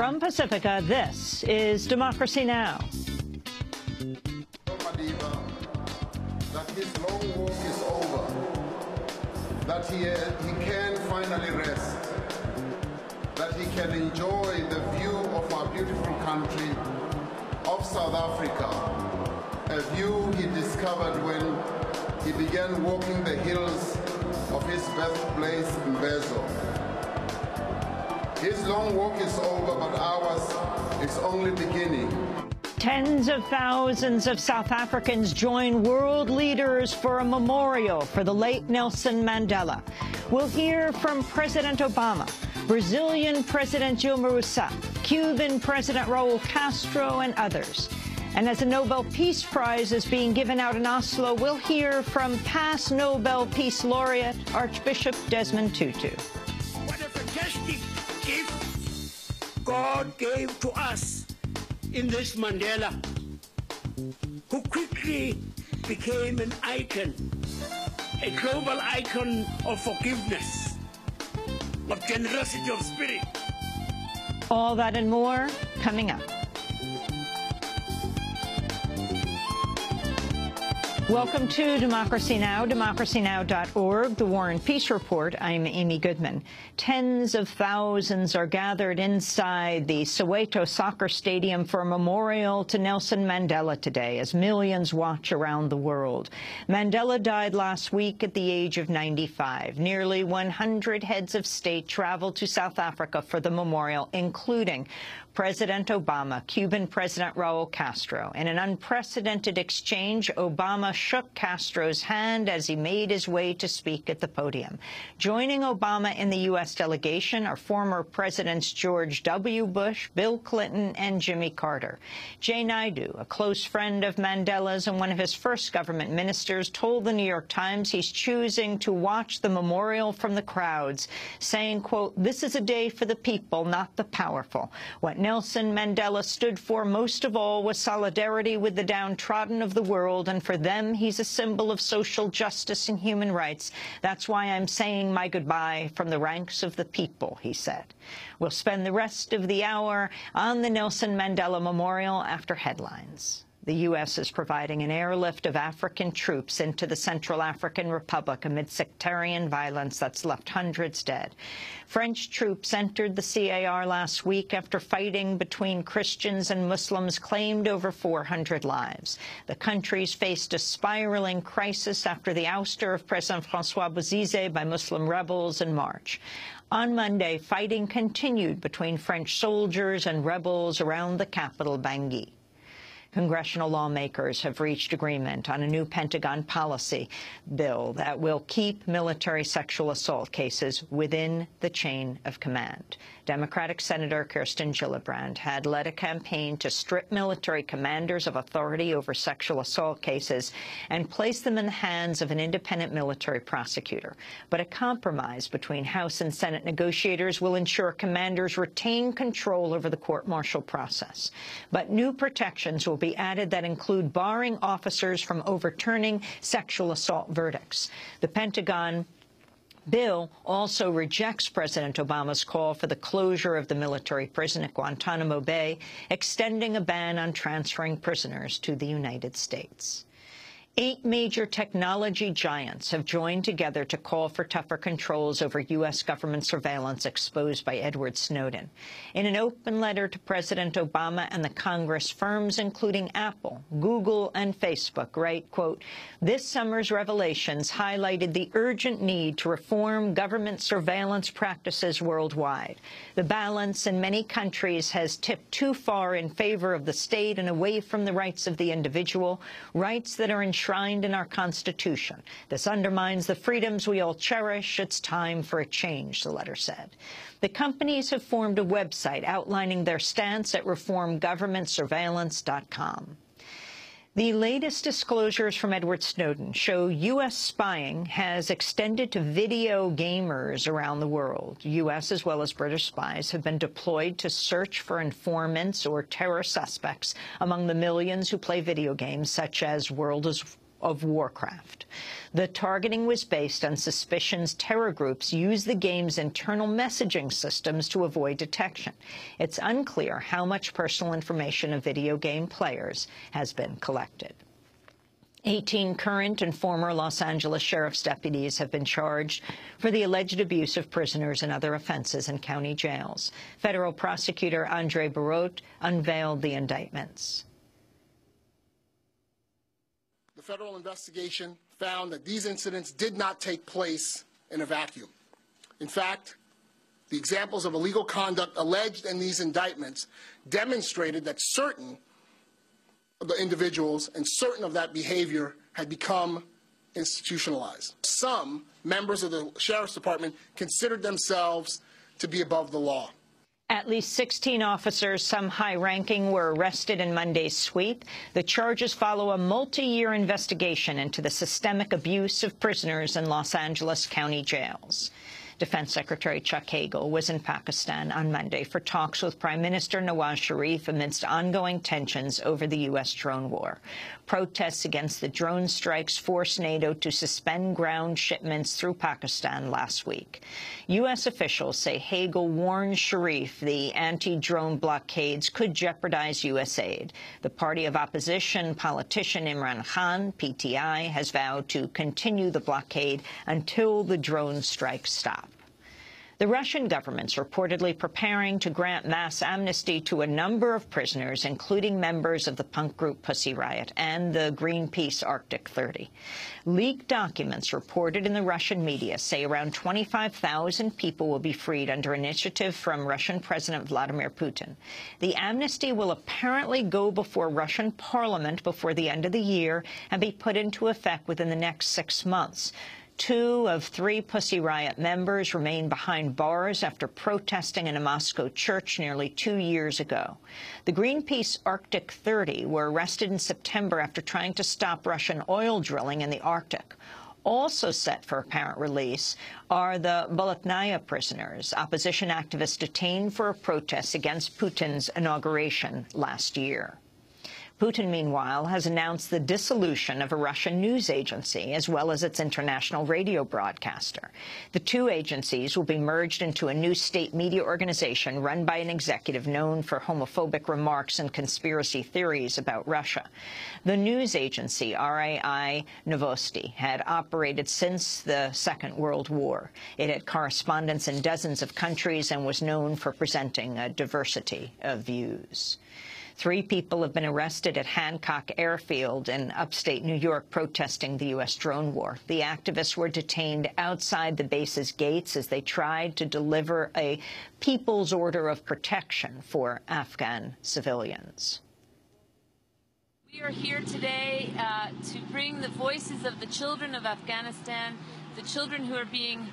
From Pacifica, this is Democracy Now! That his long walk is over, that he can finally rest, that he can enjoy the view of our beautiful country, of South Africa, a view he discovered when he began walking the hills of his birthplace, Mvezo. His long walk is over, but ours is only beginning. Tens of thousands of South Africans join world leaders for a memorial for the late Nelson Mandela. We'll hear from President Obama, Brazilian President Dilma Rousseff, Cuban President Raul Castro, and others. And as a Nobel Peace Prize is being given out in Oslo, we'll hear from past Nobel Peace Laureate Archbishop Desmond Tutu. What a fantastic gift God gave to us in this Mandela, who quickly became an icon, a global icon of forgiveness, of generosity of spirit. All that and more coming up. Welcome to Democracy Now!, democracynow.org, the War and Peace Report. I'm Amy Goodman. Tens of thousands are gathered inside the Soweto Soccer Stadium for a memorial to Nelson Mandela today as millions watch around the world. Mandela died last week at the age of 95. Nearly 100 heads of state traveled to South Africa for the memorial, including President Obama, Cuban President Raul Castro. In an unprecedented exchange, Obama shook Castro's hand as he made his way to speak at the podium. Joining Obama in the U.S. delegation are former Presidents George W. Bush, Bill Clinton, and Jimmy Carter. Jay Naidu, a close friend of Mandela's and one of his first government ministers, told the New York Times he's choosing to watch the memorial from the crowds, saying, quote, "This is a day for the people, not the powerful. What Nelson Mandela stood for most of all was solidarity with the downtrodden of the world, and for them, he's a symbol of social justice and human rights. That's why I'm saying my goodbye from the ranks of the people," he said. We'll spend the rest of the hour on the Nelson Mandela Memorial after headlines. The U.S. is providing an airlift of African troops into the Central African Republic amid sectarian violence that's left hundreds dead. French troops entered the CAR last week after fighting between Christians and Muslims claimed over 400 lives. The country's faced a spiraling crisis after the ouster of President François Bozizé by Muslim rebels in March. On Monday, fighting continued between French soldiers and rebels around the capital, Bangui. Congressional lawmakers have reached agreement on a new Pentagon policy bill that will keep military sexual assault cases within the chain of command. Democratic Senator Kirsten Gillibrand had led a campaign to strip military commanders of authority over sexual assault cases and place them in the hands of an independent military prosecutor. But a compromise between House and Senate negotiators will ensure commanders retain control over the court-martial process. But new protections will be added that include barring officers from overturning sexual assault verdicts. The Pentagon bill also rejects President Obama's call for the closure of the military prison at Guantanamo Bay, extending a ban on transferring prisoners to the United States. 8 major technology giants have joined together to call for tougher controls over U.S. government surveillance exposed by Edward Snowden. In an open letter to President Obama and the Congress, firms including Apple, Google, and Facebook write, quote, "This summer's revelations highlighted the urgent need to reform government surveillance practices worldwide. The balance in many countries has tipped too far in favor of the state and away from the rights of the individual, rights that are enshrined in our Constitution. This undermines the freedoms we all cherish. It's time for a change," the letter said. The companies have formed a website outlining their stance at reformgovernmentsurveillance.com. The latest disclosures from Edward Snowden show U.S. spying has extended to video gamers around the world. U.S. as well as British spies have been deployed to search for informants or terror suspects among the millions who play video games such as World of Warcraft. The targeting was based on suspicions terror groups use the game's internal messaging systems to avoid detection. It's unclear how much personal information of video game players has been collected. 18 current and former Los Angeles sheriff's deputies have been charged for the alleged abuse of prisoners and other offenses in county jails. Federal prosecutor Andre Barot unveiled the indictments. The federal investigation found that these incidents did not take place in a vacuum. In fact, the examples of illegal conduct alleged in these indictments demonstrated that certain of the individuals and certain of that behavior had become institutionalized. Some members of the Sheriff's Department considered themselves to be above the law. At least 16 officers, some high-ranking, were arrested in Monday's sweep. The charges follow a multi-year investigation into the systemic abuse of prisoners in Los Angeles County jails. Defense Secretary Chuck Hagel was in Pakistan on Monday for talks with Prime Minister Nawaz Sharif amidst ongoing tensions over the U.S. drone war. Protests against the drone strikes forced NATO to suspend ground shipments through Pakistan last week. U.S. officials say Hagel warned Sharif the anti-drone blockades could jeopardize U.S. aid. The party of opposition politician Imran Khan, PTI, has vowed to continue the blockade until the drone strikes stop. The Russian government's reportedly preparing to grant mass amnesty to a number of prisoners, including members of the punk group Pussy Riot and the Greenpeace Arctic 30. Leaked documents reported in the Russian media say around 25,000 people will be freed under initiative from Russian President Vladimir Putin. The amnesty will apparently go before Russian parliament before the end of the year and be put into effect within the next 6 months. 2 of 3 Pussy Riot members remain behind bars after protesting in a Moscow church nearly 2 years ago. The Greenpeace Arctic 30 were arrested in September after trying to stop Russian oil drilling in the Arctic. Also set for apparent release are the Bolotnaya prisoners, opposition activists detained for a protest against Putin's inauguration last year. Putin, meanwhile, has announced the dissolution of a Russian news agency as well as its international radio broadcaster. The 2 agencies will be merged into a new state media organization run by an executive known for homophobic remarks and conspiracy theories about Russia. The news agency, RAI Novosti, had operated since the Second World War. It had correspondents in dozens of countries and was known for presenting a diversity of views. 3 people have been arrested at Hancock Airfield in upstate New York protesting the U.S. drone war. The activists were detained outside the base's gates as they tried to deliver a people's order of protection for Afghan civilians. We are here today to bring the voices of the children of Afghanistan, the children who are being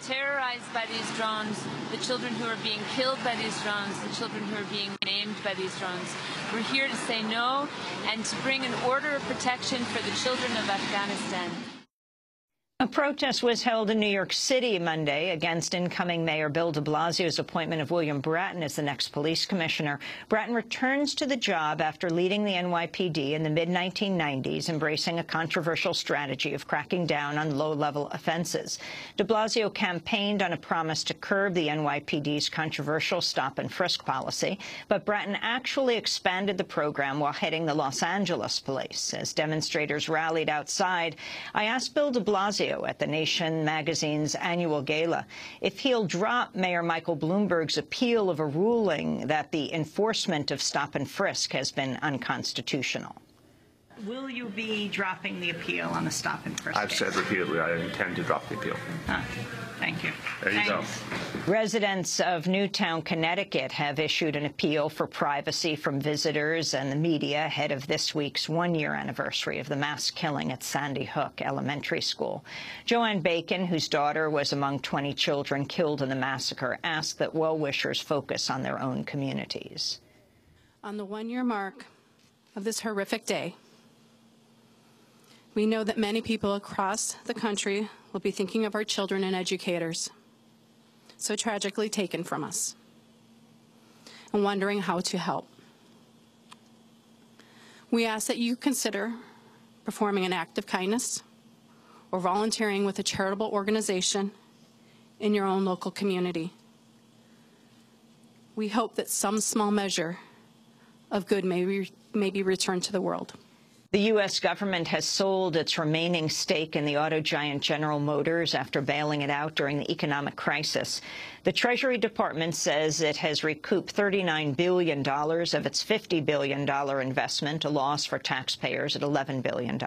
terrorized by these drones, the children who are being killed by these drones, the children who are being maimed by these drones. We're here to say no and to bring an order of protection for the children of Afghanistan. A protest was held in New York City Monday against incoming Mayor Bill de Blasio's appointment of William Bratton as the next police commissioner. Bratton returns to the job after leading the NYPD in the mid-1990s, embracing a controversial strategy of cracking down on low-level offenses. De Blasio campaigned on a promise to curb the NYPD's controversial stop-and-frisk policy, but Bratton actually expanded the program while heading the Los Angeles police. As demonstrators rallied outside, I asked Bill de Blasio at the Nation magazine's annual gala if he'll drop Mayor Michael Bloomberg's appeal of a ruling that the enforcement of stop and frisk has been unconstitutional. Will you be dropping the appeal on the stop and frisk? I've said repeatedly I intend to drop the appeal. Thank you. There you go. Residents of Newtown, Connecticut have issued an appeal for privacy from visitors and the media ahead of this week's 1-year anniversary of the mass killing at Sandy Hook Elementary School. Joanne Bacon, whose daughter was among 20 children killed in the massacre, asked that well-wishers focus on their own communities. On the 1-year mark of this horrific day, we know that many people across the country will be thinking of our children and educators, so tragically taken from us, and wondering how to help. We ask that you consider performing an act of kindness, or volunteering with a charitable organization in your own local community. We hope that some small measure of good may be returned to the world. The U.S. government has sold its remaining stake in the auto giant General Motors after bailing it out during the economic crisis. The Treasury Department says it has recouped $39 billion of its $50 billion investment, a loss for taxpayers at $11 billion.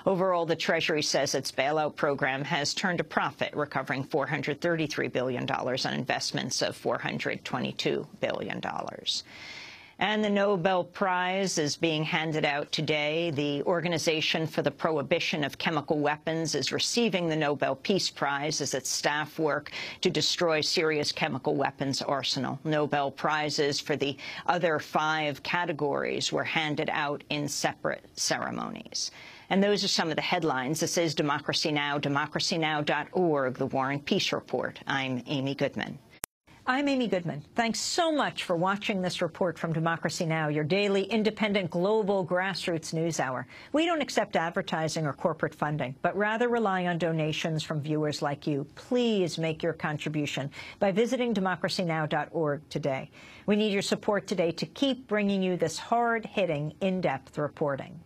Overall, the Treasury says its bailout program has turned a profit, recovering $433 billion on investments of $422 billion. And the Nobel Prize is being handed out today. The Organization for the Prohibition of Chemical Weapons is receiving the Nobel Peace Prize as its staff work to destroy Syria's chemical weapons arsenal. Nobel Prizes for the other 5 categories were handed out in separate ceremonies. And those are some of the headlines. This is Democracy Now!, democracynow.org, The War and Peace Report. I'm Amy Goodman. I'm Amy Goodman. Thanks so much for watching this report from Democracy Now!, your daily, independent, global grassroots news hour. We don't accept advertising or corporate funding, but rather rely on donations from viewers like you. Please make your contribution by visiting democracynow.org today. We need your support today to keep bringing you this hard-hitting, in-depth reporting.